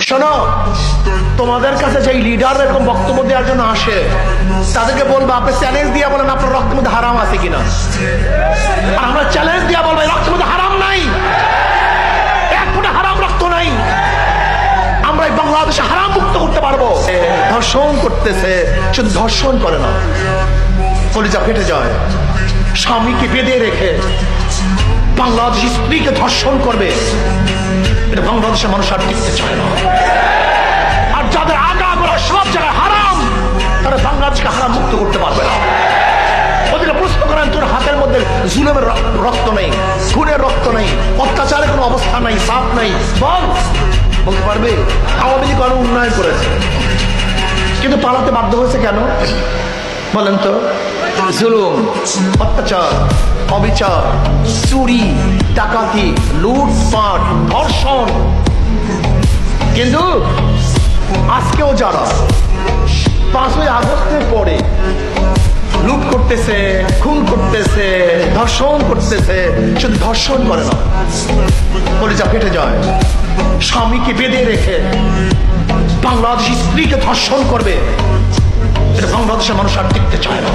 শোনো, তোমাদের কাছে যে লিডার এরকম বক্তব্য দেওয়ার জন্য আসে, তাদেরকে বলবো, আপনি চ্যালেঞ্জ দিয়ে বলেন আপনার রক্তের মধ্যে হারাম আছে কিনা। আর আমরা চ্যালেঞ্জ দিয়ে বলবো রক্তের মধ্যে হারাম নাই, এক ফুটা হারাম রক্ত নাই। আমরা এই বাংলাদেশে হারাম মুক্ত করতে পারবো। ধর্ষণ করতেছে, শুধু ধর্ষণ করে না, কলিজা ফেটে যায়। স্বামীকে বেঁধে রেখে বাংলাদেশি স্ত্রীকে ধর্ষণ করবে, এটা বাংলাদেশের মানুষ আর টিকতে চায় না। আর যাদের আগা গোড়া সব জায়গায় হারাম, তারা বাংলাদেশকে হারাম মুক্ত করতে পারবে না। ওদেরকে প্রশ্ন করেন, তোর হাতের মধ্যে জুলুমের রক্ত নেই, খুনের রক্ত নেই, অত্যাচারের কোনো অবস্থা নাই, সাপ নাই, বলতে পারবে? আওয়ামী লীগ অনেক উন্নয়ন করেছে, কিন্তু পালাতে বাধ্য হয়েছে কেন বলেন তো? জুলুম, অত্যাচার, অবিচার, চুরি, ডাকাতি, লুটপাট, ধর্ষণ। কিন্তু আজকেও যারা 5ই আগস্টের পরে লুট করতেছে, খুন করতেছে, ধর্ষণ করতেছে, শুধু ধর্ষণ করে না, কলিজা ফেটে যায়। স্বামীকে বেঁধে রেখে বাংলাদেশি স্ত্রীকে ধর্ষণ করবে, এটা বাংলাদেশের মানুষ আর টিকতে চায় না।